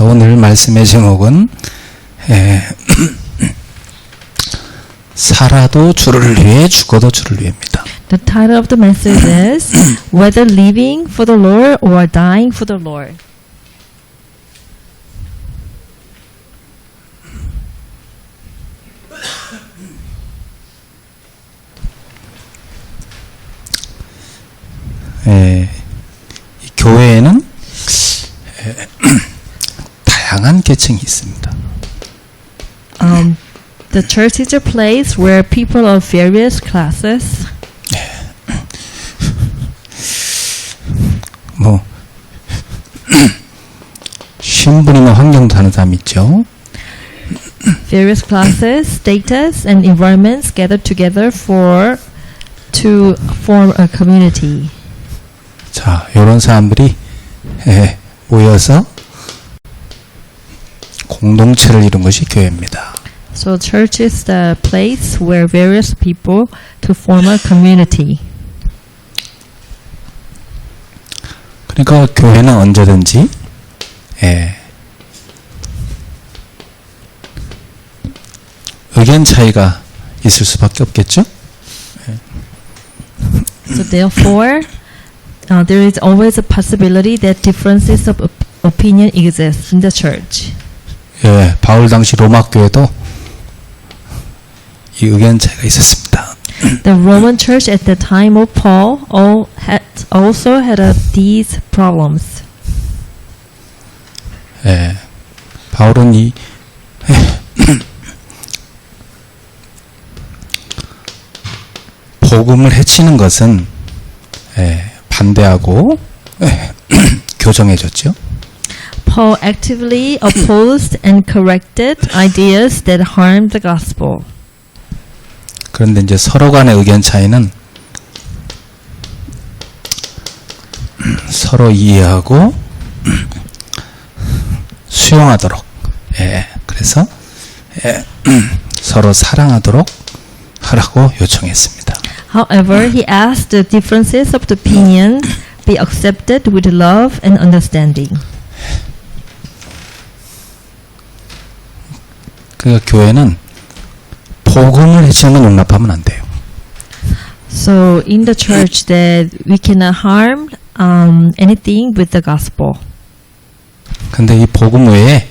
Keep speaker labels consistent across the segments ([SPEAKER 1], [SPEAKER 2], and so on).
[SPEAKER 1] 자, 오늘 말씀의 제목은 살아도 주를 위해 죽어도 주를 위해입니다.
[SPEAKER 2] The title of the message is Whether Living for the Lord or Dying for the Lord.
[SPEAKER 1] 이 교회에는 다양한 계층이 있습니다.
[SPEAKER 2] The church is a place where people of various classes
[SPEAKER 1] 뭐 신분이나 환경도 다른 사람이 있죠.
[SPEAKER 2] various classes, status, and environments gather together to form a community.
[SPEAKER 1] 자, 이런 사람들이 모여서 공동체를 이룬 것이 교회입니다.
[SPEAKER 2] So church is the place where various people to form a community.
[SPEAKER 1] 그러니까 교회는 언제든지 의견 차이가 있을 수밖에 없겠죠.
[SPEAKER 2] So therefore, there is always a possibility that differences of opinion exist in the church.
[SPEAKER 1] 예, 바울 당시 로마 교회도 이 의견 차이가 있었습니다.
[SPEAKER 2] The Roman church at the time of Paul also had these problems.
[SPEAKER 1] 예, 바울은 이 복음을 해치는 것은 반대하고 교정해줬죠.
[SPEAKER 2] Paul actively opposed and corrected ideas that harmed the gospel.
[SPEAKER 1] 그런데 이제 서로 간의 의견 차이는 서로 이해하고 수용하도록, 그래서 서로 사랑하도록 하라고 요청했습니다.
[SPEAKER 2] However, he asked the differences of the opinion be accepted with love and understanding.
[SPEAKER 1] 그러니까 교회는 복음을 해치는 건 용납하면 안 돼요.
[SPEAKER 2] So in the church that we cannot harm anything with the gospel.
[SPEAKER 1] 근데 이 복음 외에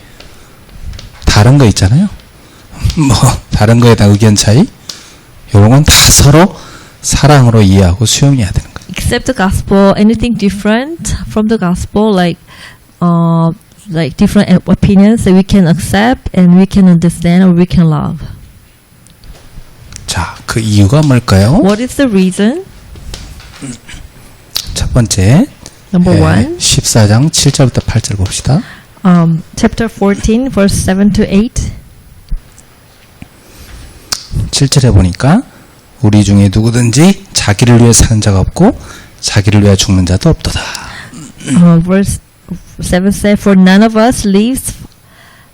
[SPEAKER 1] 다른 거 있잖아요. 뭐 다른 거에 대한 의견 차이 이런 건 다 서로 사랑으로 이해하고 수용해야 되는 거예요.
[SPEAKER 2] Except the gospel, anything different from the gospel, like different opinions that we can accept and we can understand or we can love.
[SPEAKER 1] 자, 그 이유가 뭘까요?
[SPEAKER 2] What is the reason?
[SPEAKER 1] 첫 번째,
[SPEAKER 2] Number one,
[SPEAKER 1] 14장 7절부터 8절 봅시다.
[SPEAKER 2] chapter 14, verse 7 to 8.
[SPEAKER 1] 7절에 보니까 우리 중에 누구든지 자기를 위해 사는 자가 없고 자기를 위해 죽는 자도 없도다.
[SPEAKER 2] Verse 7 says, For none of us lives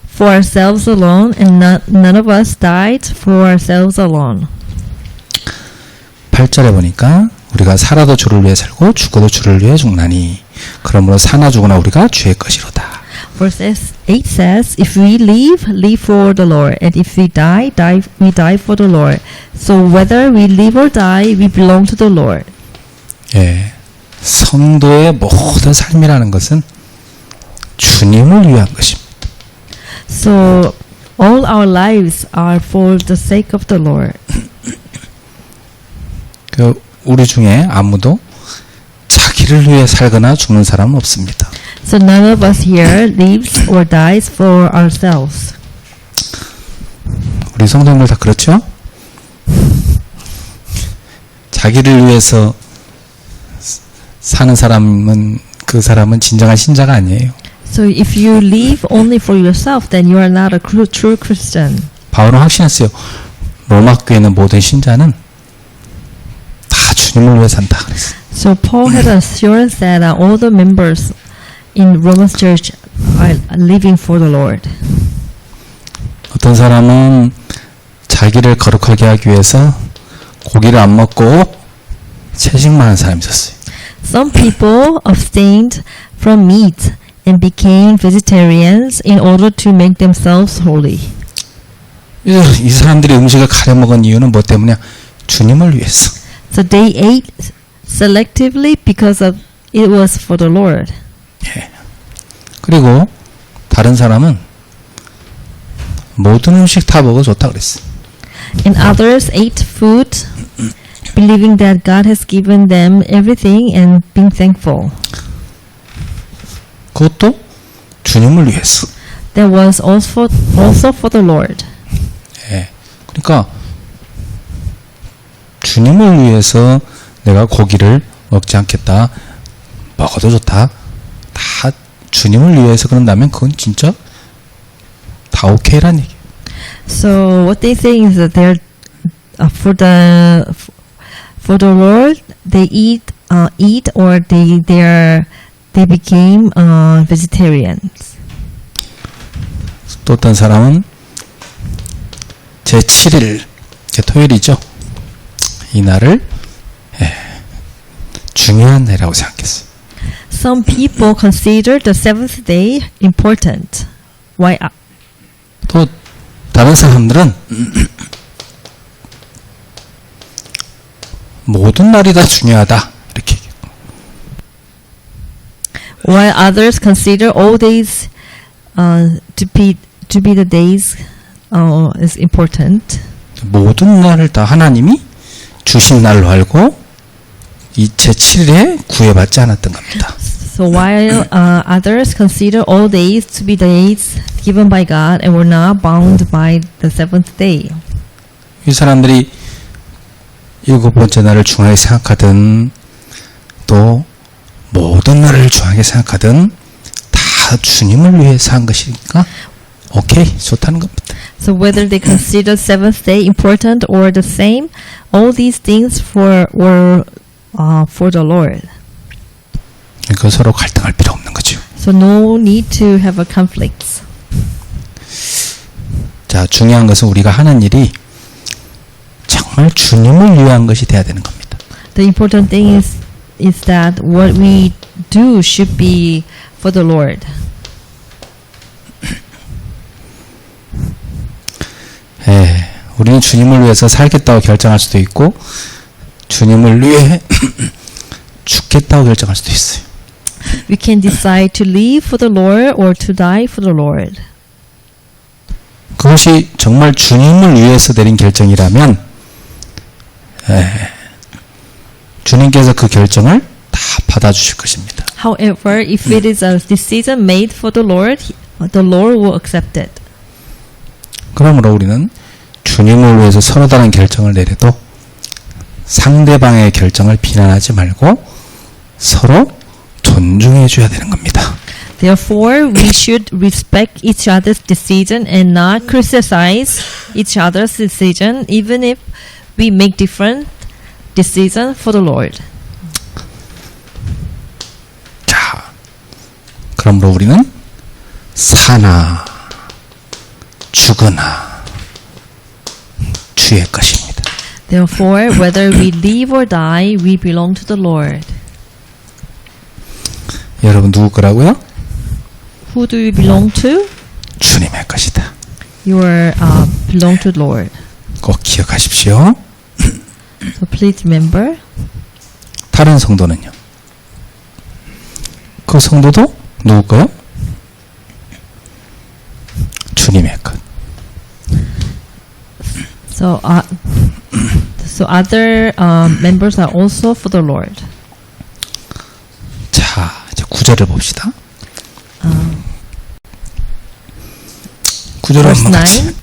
[SPEAKER 2] for ourselves alone, and none of us died for ourselves alone.
[SPEAKER 1] 8절에 보니까 우리가 살아도 주를 위해 살고 죽어도 주를 위해 죽나니 그러므로 사나 죽으나 우리가 주의 것이로다.
[SPEAKER 2] Verse 8 says, If we live, live for the Lord, and if we die, we die for the Lord. So whether we live or die, we belong to the Lord.
[SPEAKER 1] 예, 성도의 모든 삶이라는 것은 주님을 위한 것입니다.
[SPEAKER 2] So all our lives are for the sake of the Lord.
[SPEAKER 1] 우리 중에 아무도 자기를 위해 살거나 죽는 사람은 없습니다.
[SPEAKER 2] So none of us here lives or dies for ourselves.
[SPEAKER 1] 우리 성도님들 다 그렇죠? 자기를 위해서 사는 사람은 그 사람은 진정한 신자가 아니에요.
[SPEAKER 2] So if you live only for yourself, then you are not a true Christian.
[SPEAKER 1] 바울은 확신했어요. 로마 교회는 모든 신자는 다 주님을 위해 산다 그랬어요.
[SPEAKER 2] So Paul had assurance that all the members in Roman church are living for the Lord.
[SPEAKER 1] 어떤 사람은 자기를 거룩하게 하기 위해서 고기를 안 먹고 채식만 하는 사람이 있었어요.
[SPEAKER 2] Some people abstained from meat and became vegetarians in order to make themselves holy.
[SPEAKER 1] 이 사람들이 음식을 가려 먹은 이유는 뭐 때문이야? 주님을 위해서.
[SPEAKER 2] So they ate selectively because of it was for the Lord.
[SPEAKER 1] 그리고 다른 사람은 모든 음식 다 먹어 좋다 그랬어.
[SPEAKER 2] And others ate food, believing that God has given them everything and being thankful.
[SPEAKER 1] 그것도 주님을 위해서.
[SPEAKER 2] That was also for the Lord.
[SPEAKER 1] 예. 그러니까 주님을 위해서 내가 고기를 먹지 않겠다. 먹어도 좋다. 다 주님을 위해서 그런다면 그건 진짜 다 오케이란 얘기.
[SPEAKER 2] So what they say is that they're for the Lord they eat or they became vegetarians.
[SPEAKER 1] 또 어떤 사람은 제7일, 토요일이죠. 이 날을 중요한 날이라고 생각했어요.
[SPEAKER 2] Some people consider the seventh day important. Why?
[SPEAKER 1] 또 다른 사람들은 모든 날이 다 중요하다 이렇게 얘기해요.
[SPEAKER 2] While others consider all days to be the days is important.
[SPEAKER 1] 모든 날을 다 하나님이 주신 날로 알고 이 제7일에 구애받지 않았던 겁니다.
[SPEAKER 2] So while others consider all days to be days given by God and were not bound by the seventh day.
[SPEAKER 1] 이 사람들이 일곱 번째 날을 중요하게 생각하든 또 모든 날을 중요하게 생각하든 다 주님을 위해서 한 것이니까 오케이 좋다는 겁니다.
[SPEAKER 2] So whether they consider seventh day important or the same, all these things were for the Lord.
[SPEAKER 1] 그 서로 갈등할 필요 없는 거죠.
[SPEAKER 2] So no need to have a conflict.
[SPEAKER 1] 자, 중요한 것은 우리가 하는 일이 정말 주님을 위한 것이 돼야 되는 겁니다.
[SPEAKER 2] The important thing is that what we do should be for the Lord.
[SPEAKER 1] 우리는 주님을 위해서 살겠다고 결정할 수도 있고 주님을 위해 죽겠다고 결정할 수도 있어요.
[SPEAKER 2] We can decide to live for the Lord or to die for the Lord.
[SPEAKER 1] 그것이 정말 주님을 위해서 내린 결정이라면 주님께서 그 결정을 다 받아주실 것입니다.
[SPEAKER 2] However, if it is a decision made for the Lord will accept it.
[SPEAKER 1] 그러므로 우리는 주님을 위해서 서로 다른 결정을 내려도 상대방의 결정을 비난하지 말고 서로 존중해 줘야 되는 겁니다.
[SPEAKER 2] Therefore, we should respect each other's decision and not criticize each other's decision, even if we make different decisions for the Lord.
[SPEAKER 1] 자, 그러므로 우리는 사나 죽으나 주의 것입니다.
[SPEAKER 2] Therefore, whether we live or die, we belong to the Lord.
[SPEAKER 1] 여러분 누구 거라고요?
[SPEAKER 2] Who do you belong to?
[SPEAKER 1] 주님의 것이다.
[SPEAKER 2] You belong to the Lord.
[SPEAKER 1] 꼭 기억하십시오.
[SPEAKER 2] So please remember.
[SPEAKER 1] 다른 성도는요? 그 성도도 누구 거요? 주님의 것.
[SPEAKER 2] So other members are also for the Lord.
[SPEAKER 1] 자, 이제 9절을 봅시다. 9절
[SPEAKER 2] Verse
[SPEAKER 1] 한번
[SPEAKER 2] 9.
[SPEAKER 1] 같이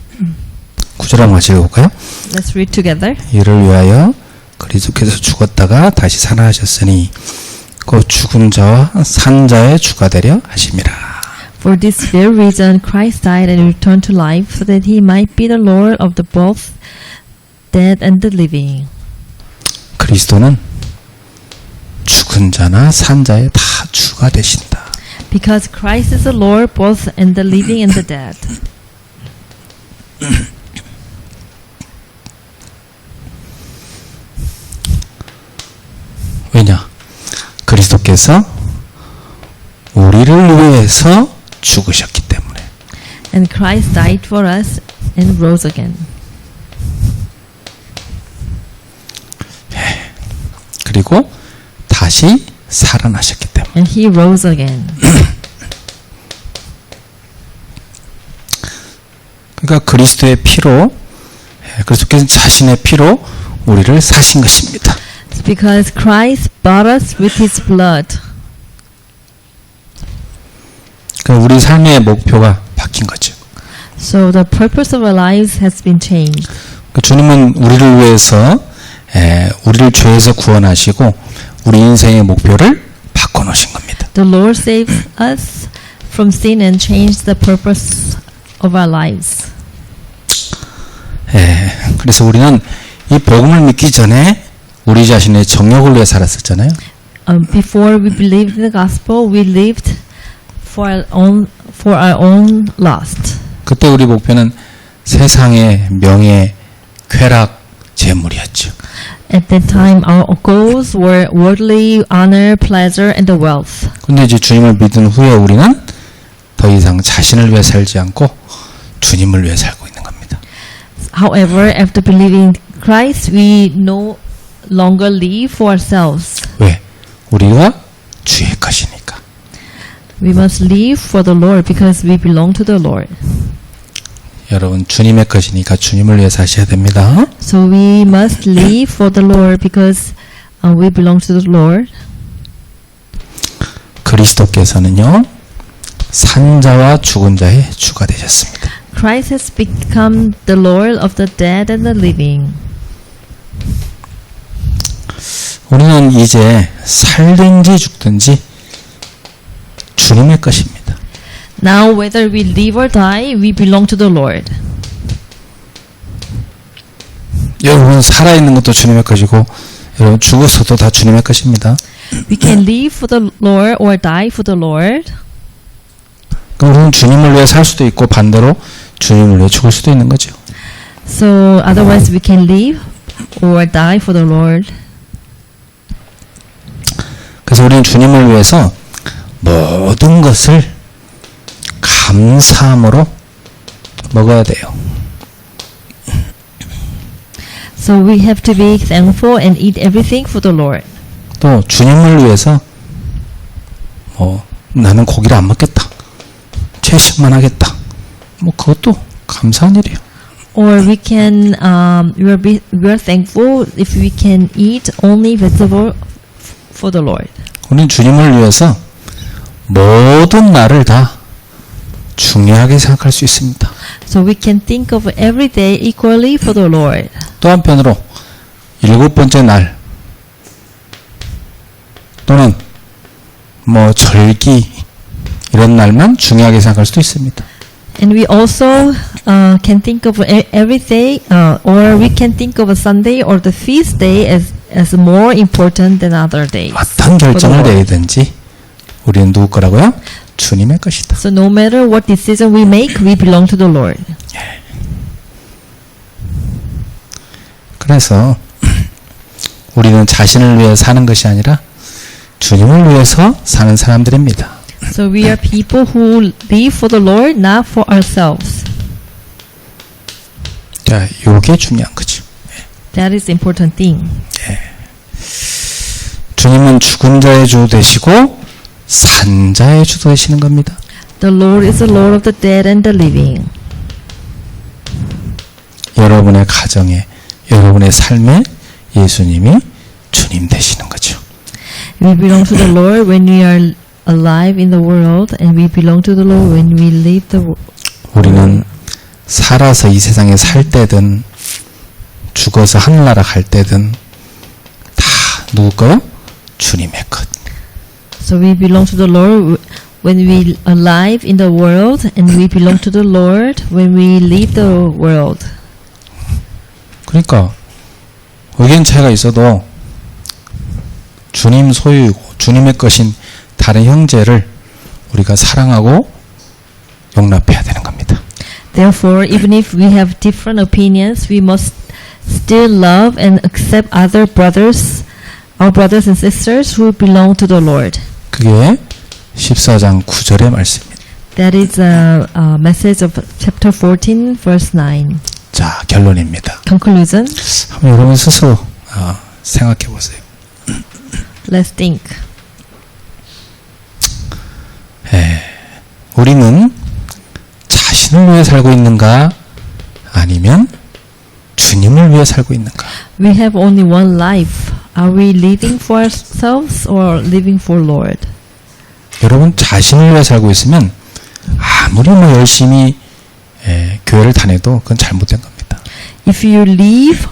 [SPEAKER 1] 9절 한번 같이 읽어볼까요?
[SPEAKER 2] Let's read together.
[SPEAKER 1] 이를 위하여 그리스도께서 죽었다가 다시 살아나셨으니 곧 죽은 자와 산 자의 주가 되려 하심이라.
[SPEAKER 2] For this very reason Christ died and returned to life so that he might be the Lord of the both dead and the living.
[SPEAKER 1] 그리스도는 죽은 자나 산 자의 다 주가 되신다.
[SPEAKER 2] Because Christ is the Lord both and the living and the dead.
[SPEAKER 1] 왜냐? 그리스도께서 우리를 위해서 죽으셨기 때문에.
[SPEAKER 2] And Christ died for us and rose again.
[SPEAKER 1] 그리고 다시 살아나셨기 때문에.
[SPEAKER 2] And he rose again.
[SPEAKER 1] 그러니까 그리스도의 피로, 그리스도께서 자신의 피로 우리를 사신 것입니다.
[SPEAKER 2] It's because Christ bought us with his blood.
[SPEAKER 1] 그러니까 우리 삶의 목표가 바뀐 거죠.
[SPEAKER 2] So the purpose of our lives has been changed.
[SPEAKER 1] 그러니까 주님은 우리를 위해서 우리를 죄에서 구원하시고 우리 인생의 목표를 바꿔놓으신 겁니다.
[SPEAKER 2] The Lord saved us from sin and changed the purpose of our lives.
[SPEAKER 1] 그래서 우리는 이 복음을 믿기 전에 우리 자신의 정욕을 위해 살았었잖아요.
[SPEAKER 2] Before we believed in the gospel, we lived for our own lust.
[SPEAKER 1] 그때 우리 목표는 세상의 명예, 쾌락, 재물이었죠.
[SPEAKER 2] At that time, our goals were worldly honor, pleasure, and the wealth.
[SPEAKER 1] 근데 이제 주님을 믿은 후에 우리는 더 이상 자신을 위해 살지 않고 주님을 위해 살고 있는 겁니다.
[SPEAKER 2] However, after believing Christ, we no longer live for ourselves.
[SPEAKER 1] 왜? 우리가 주의 것이니까.
[SPEAKER 2] We must live for the Lord because we belong to the Lord.
[SPEAKER 1] 여러분 주님의 것이니까 주님을 위해 사셔야 됩니다.
[SPEAKER 2] So we must live for the Lord because we belong to the Lord.
[SPEAKER 1] 그리스도께서는요 산자와 죽은 자의 주가 되셨습니다.
[SPEAKER 2] Christ has become the Lord of the dead and the living.
[SPEAKER 1] 우리는 이제 살든지 죽든지 주님의 것입니다.
[SPEAKER 2] Now, whether we live or die, we belong to the Lord.
[SPEAKER 1] 여러분 살아있는 것도 주님의 것이고 여러분 죽어서도 다 주님의 것입니다.
[SPEAKER 2] We can live for the Lord or die for the Lord.
[SPEAKER 1] 그럼 우리는 주님을 위해 살 수도 있고 반대로 주님을 위해 죽을 수도 있는 거죠.
[SPEAKER 2] So, otherwise we can live or die for the Lord.
[SPEAKER 1] 그래서 우리는 주님을 위해서 모든 것을 감사함으로 먹어야 돼요.
[SPEAKER 2] So we have to be thankful and eat everything for the Lord.
[SPEAKER 1] 또 주님을 위해서 나는 고기를 안 먹겠다. 채식만 하겠다. 그것도 감사한 일이에요.
[SPEAKER 2] Or we can we are thankful if we can eat only vegetable for the Lord.
[SPEAKER 1] 우리는 주님을 위해서 모든 날을 다 중요하게 생각할 수 있습니다.
[SPEAKER 2] So we can think of every day equally for the Lord.
[SPEAKER 1] 또 한편으로 7번째 날 또는 절기 이런 날만 중요하게 생각할 수도 있습니다.
[SPEAKER 2] And we also can think of every day, or we can think of a Sunday or the feast day as more important than other days.
[SPEAKER 1] 어떤 결정을 내리든지 우리는 누구 거라고요? 주님의 것이다.
[SPEAKER 2] So no matter what decision we make, we belong to the Lord.
[SPEAKER 1] 그래서 우리는 자신을 위해 사는 것이 아니라 주님을 위해서 사는 사람들입니다.
[SPEAKER 2] So we are people who live for the Lord, not for ourselves.
[SPEAKER 1] 자, 요게 중요한 거죠.
[SPEAKER 2] That is the important thing.
[SPEAKER 1] 주님은 죽은 자의 주 되시고 산 자의 주 되시는 겁니다.
[SPEAKER 2] The Lord is the Lord of the dead and the living.
[SPEAKER 1] 여러분의 가정에, 여러분의 삶에 예수님이 주님 되시는 거죠.
[SPEAKER 2] We belong to the Lord when we are alive in the world, and we belong to the Lord when we leave the world.
[SPEAKER 1] 우리는 살아서 이 세상에 살 때든 죽어서 하늘나라 갈 때든 다 누구 거요? 주님의 것.
[SPEAKER 2] So we belong to the Lord when we are alive in the world, and we belong to the Lord when we leave the world.
[SPEAKER 1] 그러니까 의견 차이가 있어도 주님 소유이고 주님의 것인 다른 형제를 우리가 사랑하고 용납해야 되는 겁니다.
[SPEAKER 2] Therefore, even if we have different opinions, we must still love and accept other brothers, our brothers and sisters who belong to the Lord.
[SPEAKER 1] 그게 14장 9절의 말씀입니다.
[SPEAKER 2] That is a message of chapter 14, verse 9.
[SPEAKER 1] 자, 결론입니다.
[SPEAKER 2] Conclusion.
[SPEAKER 1] 한번 여러분 스스로 생각해 보세요.
[SPEAKER 2] Let's think.
[SPEAKER 1] 우리는 자신을 위해 살고 있는가 아니면 주님을 위해 살고 있는가?
[SPEAKER 2] We have only one life. Are we living for ourselves or living for Lord?
[SPEAKER 1] 여러분 자신을 위해 살고 있으면 아무리 열심히 교회를 다녀도 그건 잘못된 겁니다.
[SPEAKER 2] If you live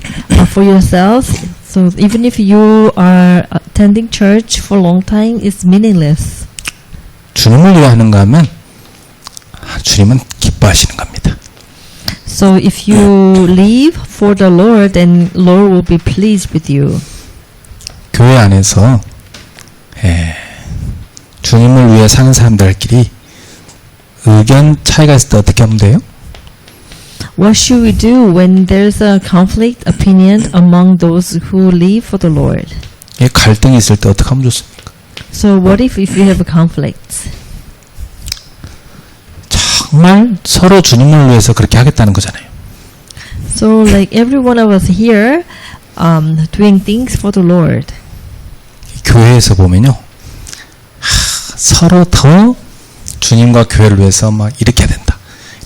[SPEAKER 2] for yourself, so even if you are attending church for a long time, it's meaningless.
[SPEAKER 1] 주님을 위해 하는가 하면 주님은 기뻐하시는 겁니다.
[SPEAKER 2] So if you live for the Lord, then Lord will be pleased with you.
[SPEAKER 1] 교회 안에서 주님을 위해 사는 사람들끼리 의견 차이가 있을 때 어떻게 하면 돼요?
[SPEAKER 2] What should we do when there's a conflict opinion among those who live for the Lord?
[SPEAKER 1] 갈등이 있을 때 어떻게 하면 좋습니까?
[SPEAKER 2] So what if we have a conflict?
[SPEAKER 1] 정말 서로 주님을 위해서 그렇게 하겠다는 거잖아요.
[SPEAKER 2] So like every one of us here, doing things for the Lord.
[SPEAKER 1] 교회에서 보면요, 서로 더 주님과 교회를 위해서 막 이렇게 해야 된다.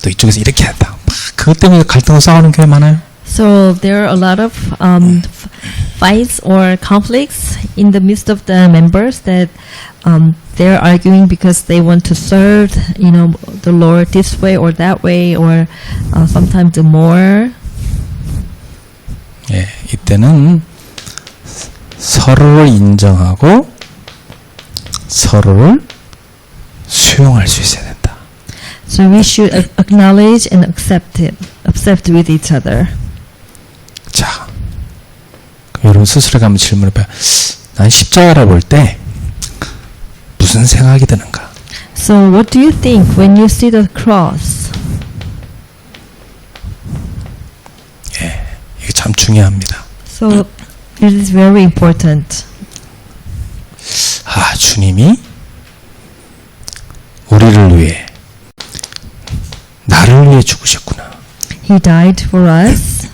[SPEAKER 1] 또 이쪽에서 이렇게 해야 된다. 막 그것 때문에 갈등을 싸우는 교회 많아요.
[SPEAKER 2] So there are a lot of fights or conflicts in the midst of the members that they're arguing because they want to serve, the Lord this way or that way, or sometimes more.
[SPEAKER 1] 이때는 서로를 인정하고 서로를 수용할 수 있어야 된다.
[SPEAKER 2] So we should acknowledge and accept with each other.
[SPEAKER 1] 자, 그럼 여러분 스스로가 한번 질문해봐요. 난 십자가를 볼 때 무슨 생각이 드는가?
[SPEAKER 2] So what do you think when you see the cross?
[SPEAKER 1] 이게 참 중요합니다.
[SPEAKER 2] So it is very important.
[SPEAKER 1] 주님이 우리를 위해 나를 위해 죽으셨구나.
[SPEAKER 2] He died for us.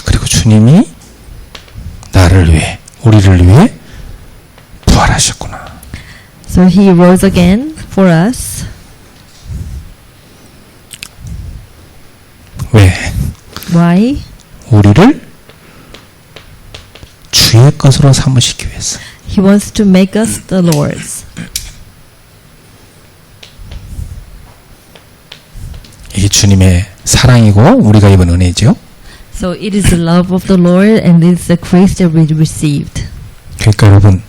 [SPEAKER 1] 그리고 주님이 나를 위해 우리를 위해 부활하셨구나.
[SPEAKER 2] So he rose again for us.
[SPEAKER 1] 왜?
[SPEAKER 2] Why?
[SPEAKER 1] 우리를 주의 것으로 삼으시기 위해서.
[SPEAKER 2] He wants to make us the Lord's.
[SPEAKER 1] 이게 주님의 사랑이고 우리가 입은 은혜죠.
[SPEAKER 2] So it is the love of the Lord and it is the grace that we received.
[SPEAKER 1] 그러니까 여러분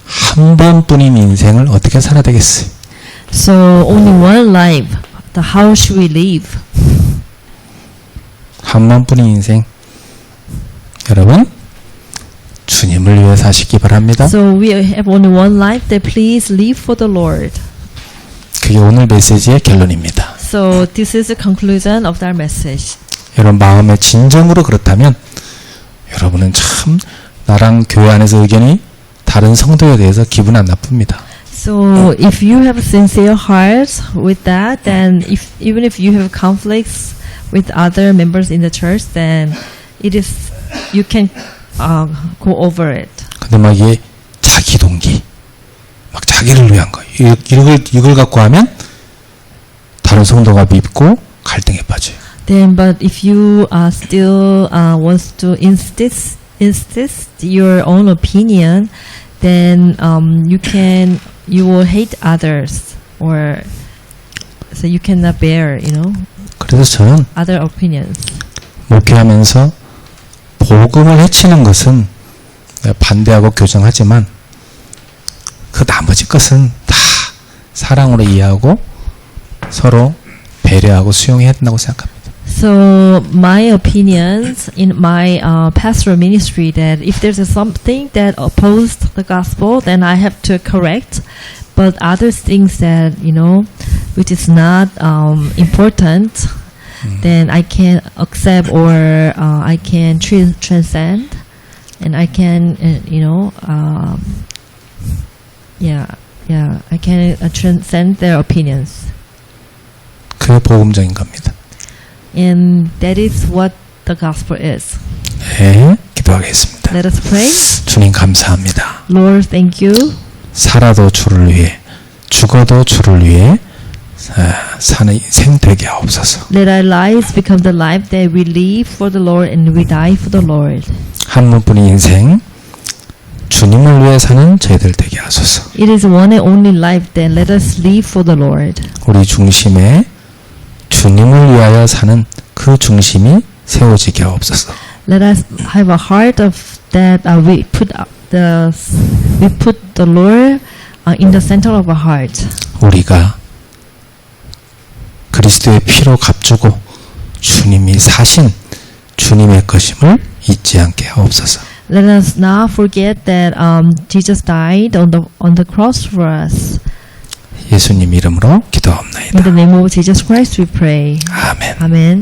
[SPEAKER 1] 한 번뿐인 인생을 어떻게 살아야 되겠어요?
[SPEAKER 2] So only one life. How should we live?
[SPEAKER 1] 한 번뿐인 인생. 여러분 주님을 위해 사시기 바랍니다.
[SPEAKER 2] So we have only one life. That please live for the Lord.
[SPEAKER 1] 그게 오늘 메시지의 결론입니다.
[SPEAKER 2] So this is the conclusion of our message.
[SPEAKER 1] 여러분 마음의 진정으로 그렇다면 여러분은 참 나랑 교회 안에서 의견이 다른 성도에 대해서 기분 안 나쁩니다.
[SPEAKER 2] So if you have a sincere heart with that, then even if you have conflicts with other members in the church, then you can go over it.
[SPEAKER 1] 근데 막 이게 자기 동기, 막 자기를 위한 거 이걸 갖고 하면 다른 성도가 밉고 갈등에 빠져요.
[SPEAKER 2] Then, but if you still wants to insist your own opinion, then you will hate others, or so you cannot bear,
[SPEAKER 1] 그래서 저는
[SPEAKER 2] other opinions.
[SPEAKER 1] 목회하면서 복음을 해치는 것은 반대하고 교정하지만 그 나머지 것은 다 사랑으로 이해하고 서로 배려하고 수용해야 된다고 생각합니다.
[SPEAKER 2] So my opinions in my pastoral ministry that if there's something that opposed the gospel, then I have to correct. But other things that which is not important, then I can accept or I can transcend. and I can, I can transcend their opinions.
[SPEAKER 1] 그게 복음적인 겁니다.
[SPEAKER 2] And that is what the gospel is.
[SPEAKER 1] 네, 기도하겠습니다.
[SPEAKER 2] Let us pray.
[SPEAKER 1] 주님 감사합니다.
[SPEAKER 2] Lord, thank you.
[SPEAKER 1] 살아도 주를 위해, 죽어도 주를 위해 사는 인생 되게 하옵소서.
[SPEAKER 2] Let our lives become the life that we live for the Lord and we die for the Lord.
[SPEAKER 1] 한 번뿐인 인생, 주님을 위해 사는 저희들 되게 하소서.
[SPEAKER 2] It is one and only life that let us live for the Lord.
[SPEAKER 1] 우리 중심에 주님을 위하여 사는 그 중심이 세워지게 하옵소서.
[SPEAKER 2] Let us have a heart of that we put the Lord in the center of our heart.
[SPEAKER 1] 우리가 그리스도의 피로 값주고 주님이 사신 주님의 것임을 잊지 않게 하옵소서.
[SPEAKER 2] Let us not forget that Jesus died on the cross for us.
[SPEAKER 1] 예수님 이름으로
[SPEAKER 2] In
[SPEAKER 1] 기도하옵나이다.
[SPEAKER 2] the name of Jesus Christ we pray.
[SPEAKER 1] 아멘.
[SPEAKER 2] Amen.